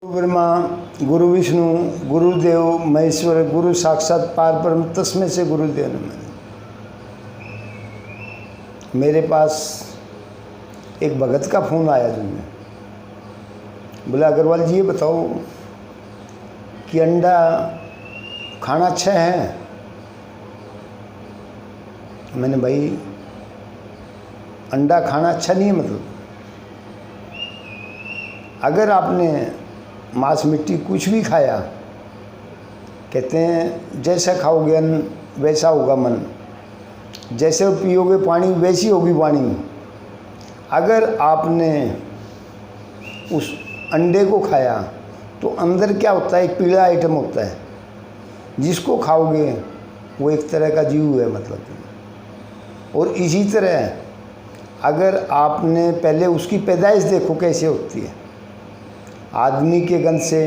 ब्रह्मा गुरु विष्णु गुरुदेव महेश्वर गुरु साक्षात पार ब्रह्म तस्मै से गुरुदेव नमः। मेरे पास एक भगत का फ़ोन आया जिनमें बोला, अग्रवाल जी ये बताओ कि अंडा खाना अच्छा है। मैंने भाई अंडा खाना अच्छा नहीं है, मतलब अगर आपने मांस मिट्टी कुछ भी खाया, कहते हैं जैसा खाओगे अन्न वैसा होगा मन, जैसे पियोगे पानी वैसी होगी वाणी। अगर आपने उस अंडे को खाया तो अंदर क्या होता है, एक पीला आइटम होता है जिसको खाओगे वो एक तरह का जीव है मतलब। और इसी तरह अगर आपने पहले उसकी पैदाइश देखो कैसे होती है, आदमी के गंध से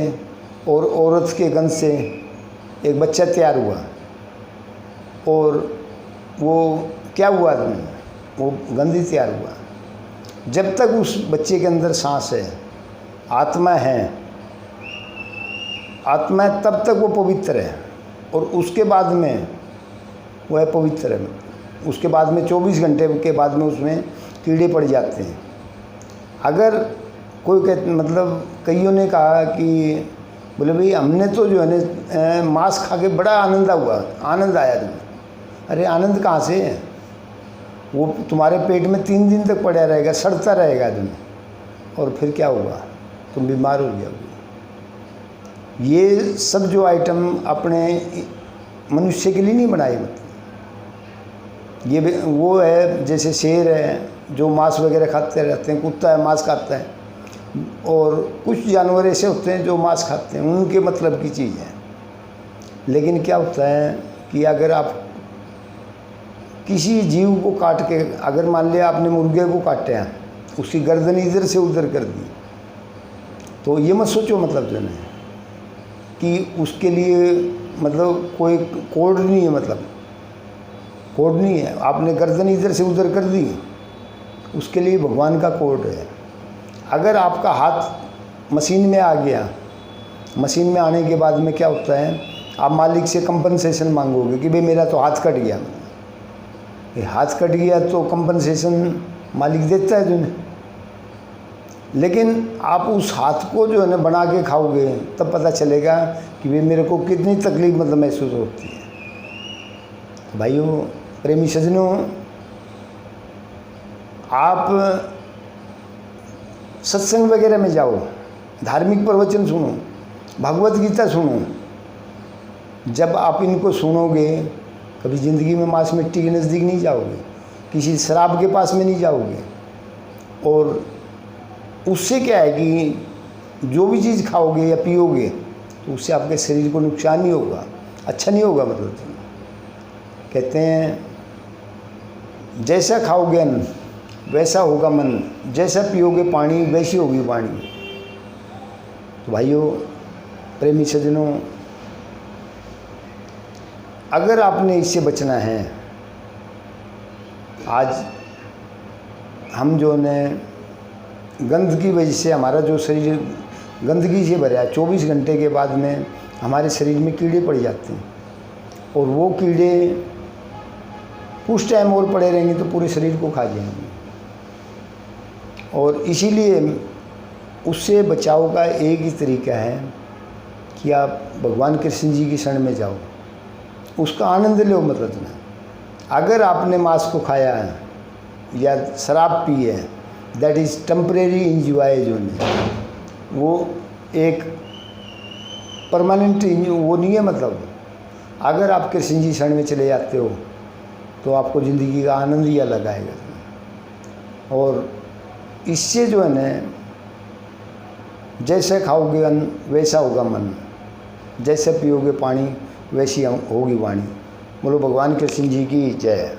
और औरत के गंध से एक बच्चा तैयार हुआ, और वो क्या हुआ आदमी, वो गंध ही तैयार हुआ। जब तक उस बच्चे के अंदर सांस है, आत्मा है, आत्मा है, तब तक वो पवित्र है। और उसके बाद में वो है पवित्र है। उसके बाद में 24 घंटे के बाद में उसमें कीड़े पड़ जाते हैं। अगर कोई मतलब कईयों ने कहा कि बोले भाई हमने तो जो है ना मांस खा के बड़ा आनंद आया तुम्हें। अरे आनंद कहाँ से है, वो तुम्हारे पेट में 3 दिन तक पड़ा रहेगा, सड़ता रहेगा तुम्हें, और फिर क्या होगा, तुम बीमार हो जाओगे। ये सब जो आइटम अपने मनुष्य के लिए नहीं बनाए, मतलब ये वो है जैसे शेर है जो मांस वगैरह खाते रहते हैं, कुत्ता है मांस खाता है, और कुछ जानवर ऐसे होते हैं जो मांस खाते हैं, उनके मतलब की चीज़ है। लेकिन क्या होता है कि अगर आप किसी जीव को काट के, अगर मान लिया आपने मुर्गे को काटे हैं, उसकी गर्दन इधर से उधर कर दी, तो ये मत सोचो मतलब जो है कि उसके लिए मतलब कोई कोड नहीं है, मतलब कोड नहीं है। आपने गर्दन इधर से उधर कर दी, उसके लिए भगवान का कोड है। अगर आपका हाथ मशीन में आ गया, मशीन में आने के बाद में क्या होता है, आप मालिक से कंपनसेशन मांगोगे कि भाई मेरा तो हाथ कट गया। ये हाथ कट गया तो कंपनसेशन मालिक देता है तुम्हें, लेकिन आप उस हाथ को जो है ना बना के खाओगे तब पता चलेगा कि भाई मेरे को कितनी तकलीफ मतलब महसूस होती है। भाइयों प्रेमी सज्जनों, आप सत्संग वगैरह में जाओ, धार्मिक प्रवचन सुनो, भगवत गीता सुनो। जब आप इनको सुनोगे कभी ज़िंदगी में मांस मिट्टी के नज़दीक नहीं जाओगे, किसी शराब के पास में नहीं जाओगे। और उससे क्या है कि जो भी चीज़ खाओगे या पियोगे तो उससे आपके शरीर को नुकसान नहीं होगा, अच्छा नहीं होगा। मतलब कहते हैं जैसा खाओगे अन्न वैसा होगा मन, जैसा पियोगे पानी वैसी होगी वाणी। तो भाइयों प्रेमी सज्जनों, अगर आपने इससे बचना है, आज हम जो ने गंध की वजह से हमारा जो शरीर गंदगी से भरा है, 24 घंटे के बाद में हमारे शरीर में कीड़े पड़ जाते हैं, और वो कीड़े कुछ टाइम और पड़े रहेंगे तो पूरे शरीर को खा जाएंगे। और इसीलिए उससे बचाव का एक ही तरीका है कि आप भगवान कृष्ण जी की शरण में जाओ, उसका आनंद लो। मतलब ना अगर आपने मांस को खाया है या शराब पी है, दैट इज़ टेम्परेरी इंजॉय, जो नहीं वो एक परमानेंट वो नहीं है। मतलब अगर आप कृष्ण जी शरण में चले जाते हो तो आपको ज़िंदगी का आनंद ही अलग आएगा। और इससे जो है ना, जैसे खाओगे अन्न वैसा होगा मन, जैसे पियोगे पानी वैसी होगी वाणी। बोलो भगवान कृष्ण जी की जय।